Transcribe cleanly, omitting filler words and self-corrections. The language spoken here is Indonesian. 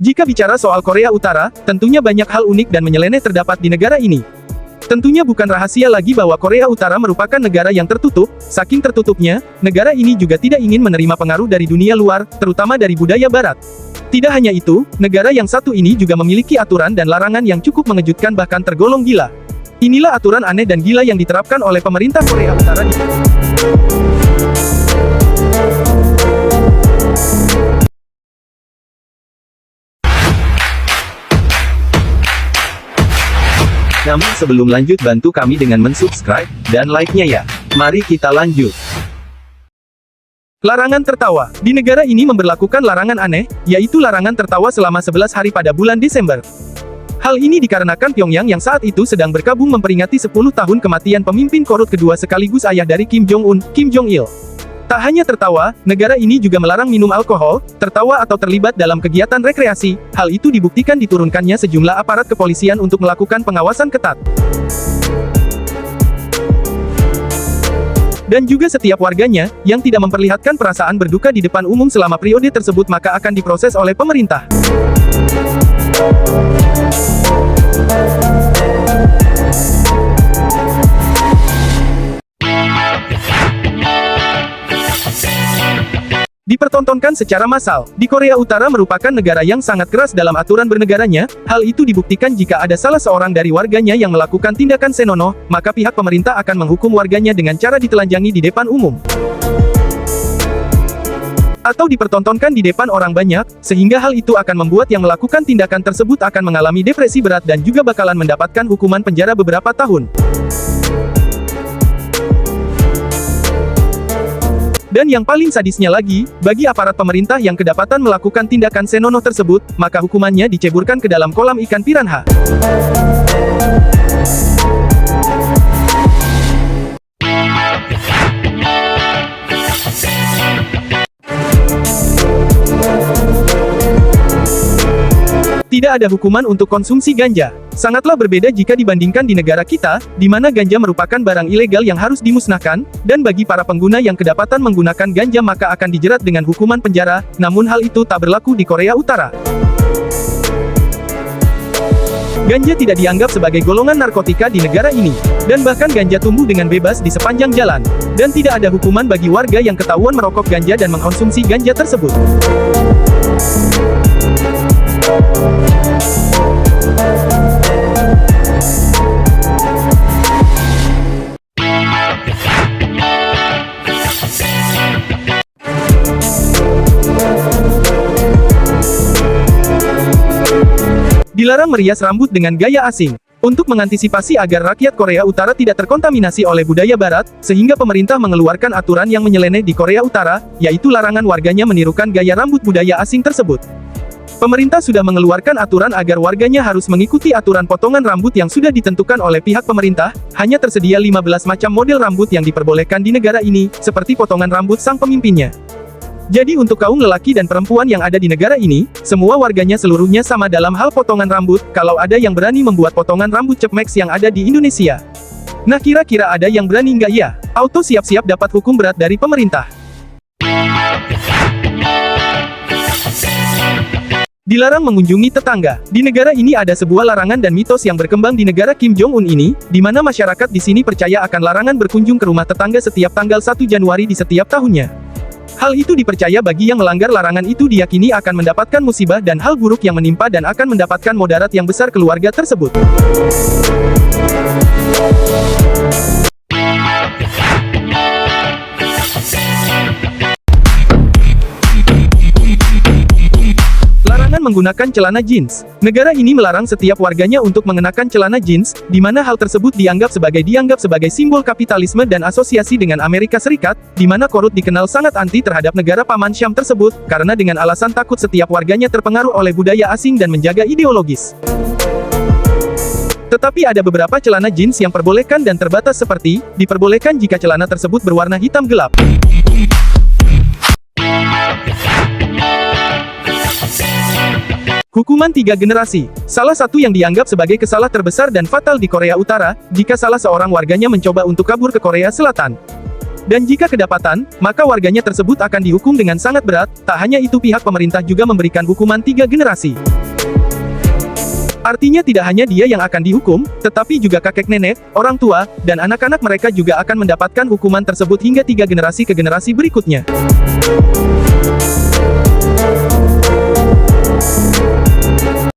Jika bicara soal Korea Utara, tentunya banyak hal unik dan menyeleneh terdapat di negara ini. Tentunya bukan rahasia lagi bahwa Korea Utara merupakan negara yang tertutup. Saking tertutupnya, negara ini juga tidak ingin menerima pengaruh dari dunia luar, terutama dari budaya barat. Tidak hanya itu, negara yang satu ini juga memiliki aturan dan larangan yang cukup mengejutkan bahkan tergolong gila. Inilah aturan aneh dan gila yang diterapkan oleh pemerintah Korea Utara di Namun sebelum lanjut, bantu kami dengan mensubscribe dan like-nya ya. Mari kita lanjut. Larangan tertawa. Di negara ini memberlakukan larangan aneh, yaitu larangan tertawa selama 11 hari pada bulan Desember. Hal ini dikarenakan Pyongyang yang saat itu sedang berkabung memperingati 10 tahun kematian pemimpin korut kedua sekaligus ayah dari Kim Jong-un, Kim Jong-il. Tak hanya tertawa, negara ini juga melarang minum alkohol, tertawa atau terlibat dalam kegiatan rekreasi. Hal itu dibuktikan diturunkannya sejumlah aparat kepolisian untuk melakukan pengawasan ketat. Dan juga setiap warganya, yang tidak memperlihatkan perasaan berduka di depan umum selama periode tersebut maka akan diproses oleh pemerintah. Dipertontonkan secara massal. Di Korea Utara merupakan negara yang sangat keras dalam aturan bernegaranya. Hal itu dibuktikan jika ada salah seorang dari warganya yang melakukan tindakan senonoh, maka pihak pemerintah akan menghukum warganya dengan cara ditelanjangi di depan umum. Atau dipertontonkan di depan orang banyak, sehingga hal itu akan membuat yang melakukan tindakan tersebut akan mengalami depresi berat dan juga bakalan mendapatkan hukuman penjara beberapa tahun. Dan yang paling sadisnya lagi, bagi aparat pemerintah yang kedapatan melakukan tindakan senonoh tersebut, maka hukumannya diceburkan ke dalam kolam ikan piranha. Tidak ada hukuman untuk konsumsi ganja. Sangatlah berbeda jika dibandingkan di negara kita, di mana ganja merupakan barang ilegal yang harus dimusnahkan, dan bagi para pengguna yang kedapatan menggunakan ganja maka akan dijerat dengan hukuman penjara, namun hal itu tak berlaku di Korea Utara. Ganja tidak dianggap sebagai golongan narkotika di negara ini, dan bahkan ganja tumbuh dengan bebas di sepanjang jalan, dan tidak ada hukuman bagi warga yang ketahuan merokok ganja dan mengkonsumsi ganja tersebut. Dilarang merias rambut dengan gaya asing. Untuk mengantisipasi agar rakyat Korea Utara tidak terkontaminasi oleh budaya barat, sehingga pemerintah mengeluarkan aturan yang menyeleneh di Korea Utara, yaitu larangan warganya menirukan gaya rambut budaya asing tersebut. Pemerintah sudah mengeluarkan aturan agar warganya harus mengikuti aturan potongan rambut yang sudah ditentukan oleh pihak pemerintah. Hanya tersedia 15 macam model rambut yang diperbolehkan di negara ini, seperti potongan rambut sang pemimpinnya. Jadi untuk kaum lelaki dan perempuan yang ada di negara ini, semua warganya seluruhnya sama dalam hal potongan rambut. Kalau ada yang berani membuat potongan rambut Chapmax yang ada di Indonesia. Nah kira-kira ada yang berani nggak ya? Auto siap-siap dapat hukum berat dari pemerintah. Dilarang mengunjungi tetangga. Di negara ini ada sebuah larangan dan mitos yang berkembang di negara Kim Jong-un ini, di mana masyarakat di sini percaya akan larangan berkunjung ke rumah tetangga setiap tanggal 1 Januari di setiap tahunnya. Hal itu dipercaya bagi yang melanggar larangan itu diyakini akan mendapatkan musibah dan hal buruk yang menimpa dan akan mendapatkan mudarat yang besar keluarga tersebut. Larangan menggunakan celana jeans. Negara ini melarang setiap warganya untuk mengenakan celana jeans, di mana hal tersebut dianggap sebagai simbol kapitalisme dan asosiasi dengan Amerika Serikat, di mana korut dikenal sangat anti terhadap negara Paman Syam tersebut, karena dengan alasan takut setiap warganya terpengaruh oleh budaya asing dan menjaga ideologis. Tetapi ada beberapa celana jeans yang perbolehkan dan terbatas seperti, diperbolehkan jika celana tersebut berwarna hitam gelap. Hukuman 3 generasi. Salah satu yang dianggap sebagai kesalahan terbesar dan fatal di Korea Utara, jika salah seorang warganya mencoba untuk kabur ke Korea Selatan. Dan jika kedapatan, maka warganya tersebut akan dihukum dengan sangat berat. Tak hanya itu, pihak pemerintah juga memberikan hukuman 3 generasi. Artinya tidak hanya dia yang akan dihukum, tetapi juga kakek nenek, orang tua, dan anak-anak mereka juga akan mendapatkan hukuman tersebut hingga 3 generasi ke generasi berikutnya.